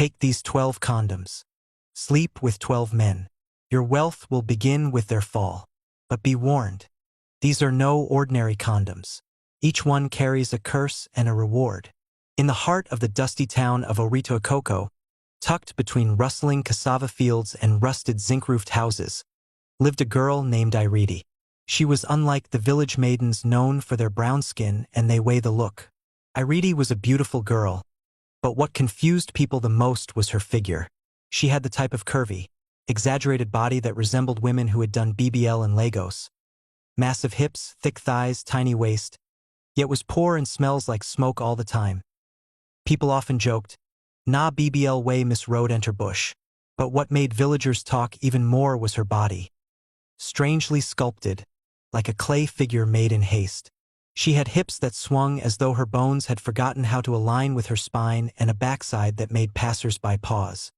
Take these 12 condoms. Sleep with 12 men. Your wealth will begin with their fall. But be warned. These are no ordinary condoms. Each one carries a curse and a reward. In the heart of the dusty town of Oritokoko, tucked between rustling cassava fields and rusted zinc-roofed houses, lived a girl named Iridi. She was unlike the village maidens known for their brown skin and they way the look. Iridi was a beautiful girl, but what confused people the most was her figure. She had the type of curvy, exaggerated body that resembled women who had done BBL in Lagos. Massive hips, thick thighs, tiny waist, yet was poor and smells like smoke all the time. People often joked, "Nah BBL way Miss Road enter bush." But what made villagers talk even more was her body. Strangely sculpted, like a clay figure made in haste. She had hips that swung as though her bones had forgotten how to align with her spine and a backside that made passers-by pause.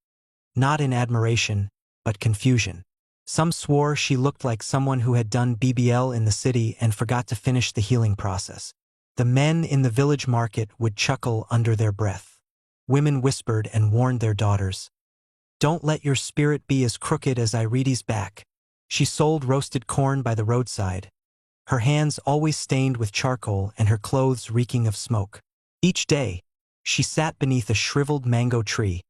Not in admiration, but confusion. Some swore she looked like someone who had done BBL in the city and forgot to finish the healing process. The men in the village market would chuckle under their breath. Women whispered and warned their daughters, "Don't let your spirit be as crooked as Iridi's back." She sold roasted corn by the roadside, her hands always stained with charcoal and her clothes reeking of smoke. Each day, she sat beneath a shriveled mango tree,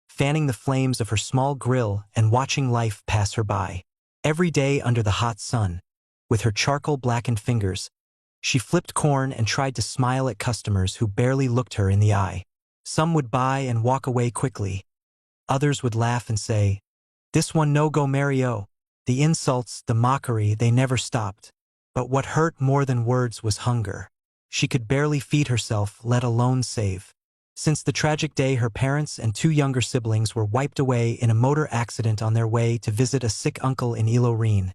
fanning the flames of her small grill and watching life pass her by. Every day under the hot sun, with her charcoal-blackened fingers, she flipped corn and tried to smile at customers who barely looked her in the eye. Some would buy and walk away quickly. Others would laugh and say, "This one no go Mario." The insults, the mockery, they never stopped. But what hurt more than words was hunger. She could barely feed herself, let alone save. Since the tragic day her parents and 2 younger siblings were wiped away in a motor accident on their way to visit a sick uncle in Ilorin,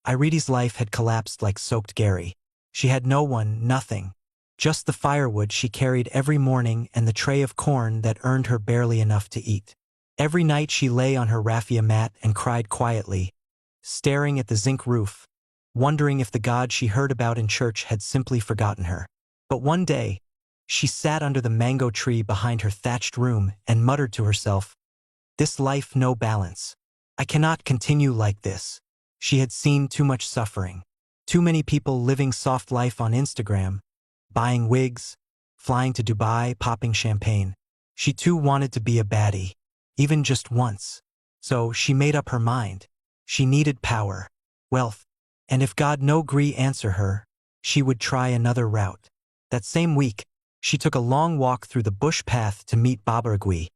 Iridi's life had collapsed like soaked Gary. She had no one, nothing. Just the firewood she carried every morning and the tray of corn that earned her barely enough to eat. Every night she lay on her raffia mat and cried quietly, staring at the zinc roof, wondering if the God she heard about in church had simply forgotten her. But one day, she sat under the mango tree behind her thatched room and muttered to herself, "This life no balance. I cannot continue like this." She had seen too much suffering. Too many people living soft life on Instagram, buying wigs, flying to Dubai, popping champagne. She too wanted to be a baddie, even just once. So she made up her mind. She needed power, wealth, and if God no gree answer her, she would try another route. That same week, she took a long walk through the bush path to meet Baba Agui,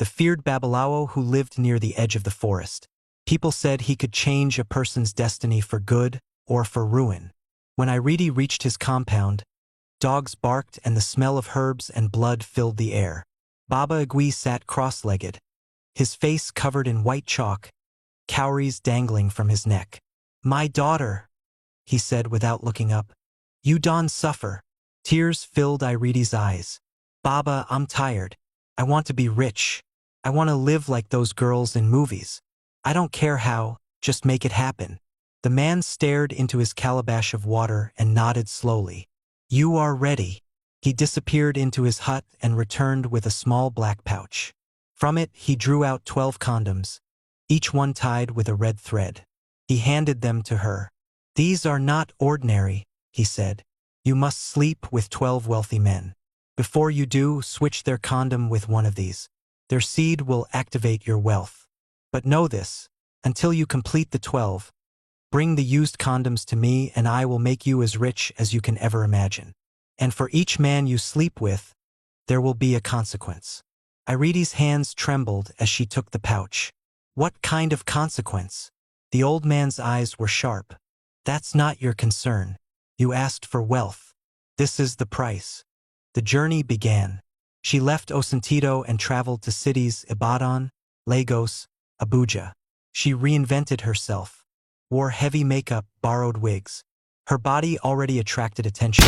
the feared Babalawo who lived near the edge of the forest. People said he could change a person's destiny for good or for ruin. When Iridi reached his compound, dogs barked and the smell of herbs and blood filled the air. Baba Agui sat cross-legged, his face covered in white chalk, cowries dangling from his neck. "My daughter," he said without looking up, "you don't suffer." Tears filled Iridi's eyes. "Baba, I'm tired. I want to be rich. I want to live like those girls in movies. I don't care how, just make it happen." The man stared into his calabash of water and nodded slowly. "You are ready." He disappeared into his hut and returned with a small black pouch. From it, he drew out 12 condoms, each one tied with a red thread. He handed them to her. "These are not ordinary," he said. "You must sleep with 12 wealthy men. Before you do, switch their condom with one of these. Their seed will activate your wealth. But know this, until you complete the 12, bring the used condoms to me and I will make you as rich as you can ever imagine. And for each man you sleep with, there will be a consequence." Iridi's hands trembled as she took the pouch. "What kind of consequence?" The old man's eyes were sharp. "That's not your concern. You asked for wealth. This is the price." The journey began. She left Osentito and traveled to cities Ibadan, Lagos, Abuja. She reinvented herself, wore heavy makeup, borrowed wigs. Her body already attracted attention.